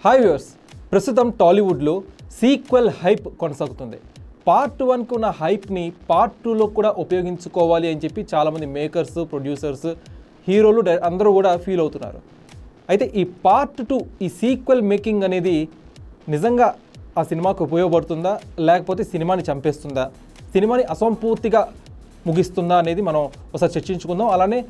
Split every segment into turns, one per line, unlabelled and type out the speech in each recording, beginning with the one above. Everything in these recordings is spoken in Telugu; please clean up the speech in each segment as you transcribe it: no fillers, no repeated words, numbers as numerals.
హాయ్ వ్యూవర్స్, ప్రస్తుతం టాలీవుడ్లో సీక్వెల్ హైప్ కొనసాగుతుంది. పార్ట్ 1కు ఉన్న హైప్ని పార్ట్ 2లో కూడా ఉపయోగించుకోవాలి అని చెప్పి చాలామంది మేకర్స్, ప్రొడ్యూసర్స్, హీరోలు అందరూ కూడా ఫీల్ అవుతున్నారు. అయితే ఈ పార్ట్ 2 ఈ సీక్వెల్ మేకింగ్ అనేది నిజంగా ఆ సినిమాకు ఉపయోగపడుతుందా, లేకపోతే సినిమాని చంపేస్తుందా, సినిమాని అసంపూర్తిగా ముగిస్తుందా అనేది మనం ఒకసారి చర్చించుకుందాం. అలానే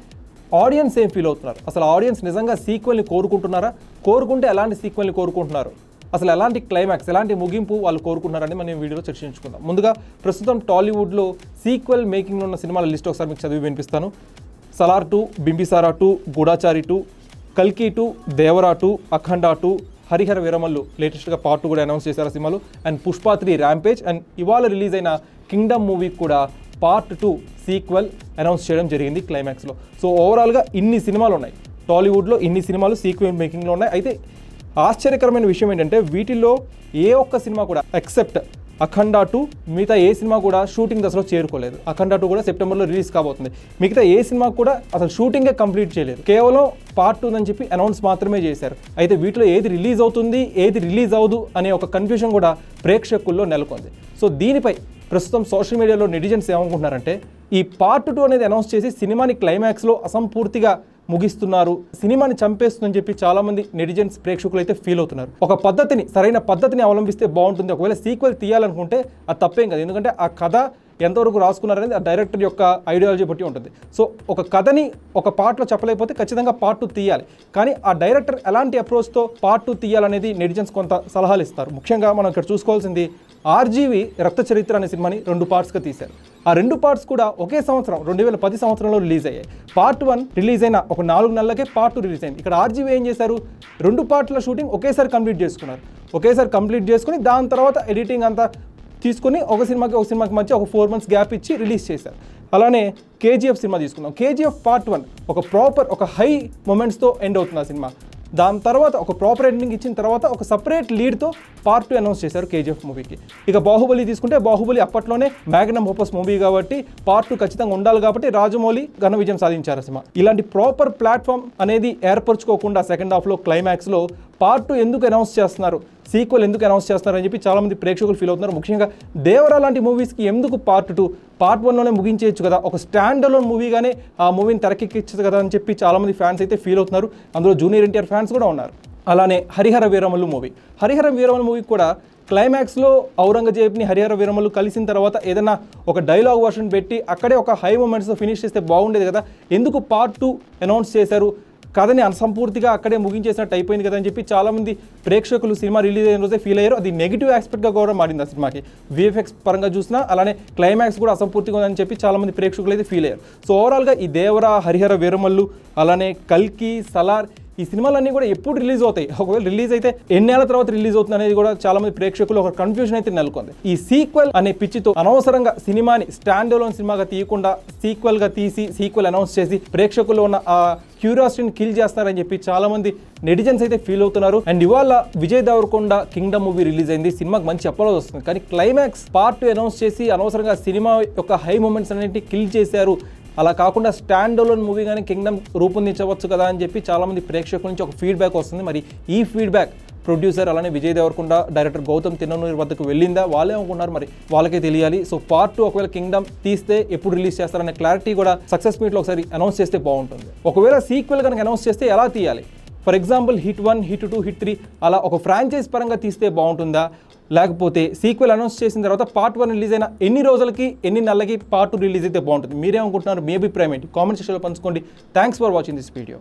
ఆడియన్స్ ఏం ఫీల్ అవుతున్నారు, అసలు ఆడియన్స్ నిజంగా సీక్వెల్ని కోరుకుంటున్నారా, కోరుకుంటే ఎలాంటి సీక్వెల్ని కోరుకుంటున్నారు, అసలు ఎలాంటి క్లైమాక్స్, ఎలాంటి ముగింపు వాళ్ళు కోరుకుంటున్నారని మనం వీడియోలో చర్చించుకుందాం. ముందుగా ప్రస్తుతం టాలీవుడ్లో సీక్వెల్ మేకింగ్లో ఉన్న సినిమాల లిస్ట్ ఒకసారి మీకు చదివి వినిపిస్తాను. సలార్ 2, బింబిసారా 2, గూఢచారి 2, కల్కి 2, దేవరా 2, అఖండ 2, హరిహర వీరమల్లు లేటెస్ట్గా పార్ట్ 2 కూడా అనౌన్స్ చేశారు ఆ సినిమాలు, అండ్ పుష్ప 3 ర్యాంపేజ్, అండ్ ఇవాళ రిలీజ్ అయిన కింగ్డమ్ మూవీకి కూడా పార్ట్ 2 సీక్వెల్ అనౌన్స్ చేయడం జరిగింది క్లైమాక్స్లో. సో ఓవరాల్గా ఇన్ని సినిమాలు ఉన్నాయి టాలీవుడ్లో, ఇన్ని సినిమాలు సీక్వెల్ మేకింగ్లో ఉన్నాయి. అయితే ఆశ్చర్యకరమైన విషయం ఏంటంటే వీటిల్లో ఏ ఒక్క సినిమా కూడా ఎక్సెప్ట్ అఖండ 2 మిగతా ఏ సినిమా కూడా షూటింగ్ దశలో చేరుకోలేదు. అఖండ 2 కూడా సెప్టెంబర్లో రిలీజ్ కాబోతుంది. మిగతా ఏ సినిమా కూడా అసలు షూటింగే కంప్లీట్ చేయలేదు, కేవలం పార్ట్ 2 అని చెప్పి అనౌన్స్ మాత్రమే చేశారు. అయితే వీటిలో ఏది రిలీజ్ అవుతుంది, ఏది రిలీజ్ అవ్వదు అనే ఒక కన్ఫ్యూజన్ కూడా ప్రేక్షకుల్లో నెలకొంది. సో దీనిపై ప్రస్తుతం సోషల్ మీడియాలో నెటిజన్స్ ఏమనుకుంటున్నారంటే, ఈ పార్ట్ 2 అనేది అనౌన్స్ చేసి సినిమాని క్లైమాక్స్లో అసంపూర్తిగా ముగిస్తున్నారు, సినిమాని చంపేస్తుందని చెప్పి చాలామంది నెటిజన్స్ ప్రేక్షకులు అయితే ఫీల్ అవుతున్నారు. ఒక పద్ధతిని, సరైన పద్ధతిని అవలంబిస్తే బాగుంటుంది. ఒకవేళ సీక్వెల్ తీయాలనుకుంటే అది తప్పేం కదా, ఎందుకంటే ఆ కథ ఎంతవరకు రాసుకున్నారనేది ఆ డైరెక్టర్ యొక్క ఐడియాలజీ బట్టి ఉంటుంది. సో ఒక కథని ఒక పార్ట్లో చెప్పలేకపోతే ఖచ్చితంగా పార్ట్ 2 తీయాలి. కానీ ఆ డైరెక్టర్ ఎలాంటి అప్రోచ్తో పార్ట్ 2 తీయాలనేది నెటిజన్స్ కొంత సలహాలు ఇస్తారు. ముఖ్యంగా మనం ఇక్కడ చూసుకోవాల్సింది ఆర్జీవి రక్త చరిత్ర అనే సినిమాని 2 పార్ట్స్గా తీశారు. ఆ 2 పార్ట్స్ కూడా ఒకే సంవత్సరం 2010 సంవత్సరంలో రిలీజ్ అయ్యాయి. పార్ట్ 1 రిలీజ్ అయిన ఒక 4 నెలలకే పార్ట్ 2 రిలీజ్ అయింది. ఇక్కడ ఆర్జీవి ఏం చేశారు, 2 పార్ట్ల షూటింగ్ ఒకేసారి కంప్లీట్ చేసుకుని దాని తర్వాత ఎడిటింగ్ అంతా తీసుకుని ఒక సినిమాకి మధ్య ఒక 4 months గ్యాప్ ఇచ్చి రిలీజ్ చేశారు. అలానే కేజీఎఫ్ సినిమా తీసుకుందాం. కేజీఎఫ్ పార్ట్ 1 ఒక హై మొమెంట్స్తో ఎండ్ అవుతుంది ఆ సినిమా. దాని తర్వాత ఒక ప్రాపర్ ఎండింగ్ ఇచ్చిన తర్వాత ఒక సపరేట్ లీడ్తో పార్ట్ 2 అనౌన్స్ చేశారు కేజీఎఫ్ మూవీకి. ఇక బాహుబలి తీసుకుంటే బాహుబలి అప్పట్లోనే మ్యాగ్నమ్ ఓపస్ మూవీ కాబట్టి పార్ట్ 2 ఖచ్చితంగా ఉండాలి కాబట్టి రాజమౌళి ఘన విజయం సాధించారు ఆ సినిమా. ఇలాంటి ప్రాపర్ ప్లాట్ఫామ్ అనేది ఏర్పరచుకోకుండా సెకండ్ హాఫ్లో క్లైమాక్స్లో పార్ట్ 2 ఎందుకు అనౌన్స్ చేస్తున్నారు, సీక్వెల్ ఎందుకు అనౌన్స్ చేస్తున్నారు అని చెప్పి చాలామంది ప్రేక్షకులు ఫీల్ అవుతున్నారు. ముఖ్యంగా దేవరా లాంటి మూవీస్కి ఎందుకు పార్ట్ 2, పార్ట్ 1లోనే ముగించేయచ్చు కదా, ఒక స్టాండ్ అలోన్ మూవీగానే ఆ మూవీని తెరకెక్కించదు కదా అని చెప్పి చాలామంది ఫ్యాన్స్ అయితే ఫీల్ అవుతున్నారు. అందులో జూనియర్ ఎన్టీఆర్ ఫ్యాన్స్ కూడా ఉన్నారు. అలానే హరిహర వీరమల్లు మూవీ కూడా క్లైమాక్స్లో ఔరంగజేబ్ని హరిహర వీరమల్లు కలిసిన తర్వాత ఏదైనా ఒక డైలాగ్ వర్షన్ పెట్టి అక్కడే ఒక హై మూమెంట్స్తో ఫినిష్ చేస్తే బాగుండేది కదా, ఎందుకు పార్ట్ 2 అనౌన్స్ చేశారు, కథని అసంపూర్తిగా అక్కడే ముగించేసినట్టు అయిపోయింది కదా అని చెప్పి చాలామంది ప్రేక్షకులు సినిమా రిలీజ్ అయిన రోజే ఫీల్ అయ్యారు. అది నెగిటివ్ ఆస్పెక్ట్గా కూడా మారింది ఆ సినిమాకి. విఎఫ్ఎక్స్ పరంగా చూసినా అలానే క్లైమాక్స్ కూడా అసంపూర్తిగా ఉందని చెప్పి చాలామంది ప్రేక్షకులు అయితే ఫీల్ అయ్యారు. సో ఓవరాల్గా ఈ దేవరా, హరిహర వీరమల్లు, అలానే కల్కి, సలార్ ఈ సినిమాలన్నీ కూడా ఎప్పుడు రిలీజ్ అవుతాయి, ఒకవేళ రిలీజ్ అయితే ఎన్నేళ్ల తర్వాత రిలీజ్ అవుతుంది అనేది కూడా చాలా మంది ప్రేక్షకులు ఒక కన్ఫ్యూజన్ అయితే నెలకొంది. ఈ సీక్వెల్ అనే పిచ్చితో అనవసరంగా సినిమాని స్టాండ్ అలోన్ సినిమాగా తీయకుండా సీక్వెల్గా తీసి సీక్వెల్ అనౌన్స్ చేసి ప్రేక్షకుల్లో ఉన్న ఆ క్యూరియాసిటీని కిల్ చేస్తారని చెప్పి చాలా మంది నెటిజన్స్ అయితే ఫీల్ అవుతున్నారు. అండ్ ఇవాళ Vijay Deverakonda Kingdom movie release అయింది. సినిమాకి మంచి అప్లాజ్ వస్తుంది, కానీ క్లైమాక్స్ పార్ట్ 2 అనౌన్స్ చేసి అనవసరంగా సినిమా యొక్క హై మూమెంట్స్ అన్నింటినీ కిల్ చేశారు. అలా కాకుండా స్టాండ్ అలోన్ మూవీ కానీ కింగ్డమ్ రూపొందించవచ్చు కదా అని చెప్పి చాలామంది ప్రేక్షకుల నుంచి ఒక ఫీడ్బ్యాక్ వస్తుంది. మరి ఈ ఫీడ్బ్యాక్ ప్రొడ్యూసర్ అలానే విజయ్ దేవరకొండ, డైరెక్టర్ గౌతమ్ తిన్ననూరి వద్దకు వెళ్ళిందా, వాళ్ళే అనుకున్నారు, మరి వాళ్ళకే తెలియాలి. సో పార్ట్ 2 ఒకవేళ కింగ్డమ్ తీస్తే ఎప్పుడు రిలీజ్ చేస్తారనే క్లారిటీ కూడా సక్సెస్ మీట్లో ఒకసారి అనౌన్స్ చేస్తే బాగుంటుంది. ఒకవేళ సీక్వెల్ కనుక అనౌన్స్ చేస్తే ఎలా తీయాలి, for example hit 1, hit 2, hit 3 అలా ఒక ఫ్రాంచైజ్ పరంగా తీస్తే బాగుంటుందా, లేకపోతే సీక్వెల్ అనౌన్స్ చేసిన తర్వాత పార్ట్ 1 రిలీజ్ అయిన ఎన్ని రోజులకి, ఎన్ని నెలలకి పార్ట్ 2 రిలీజ్ అయితే బాగుంటుంది? మీరేమనుకుంటున్నారు? మీ అభిప్రాయం ఏంటి? కామెంట్ సెక్షన్లో పంచుకోండి. Thanks for watching this video.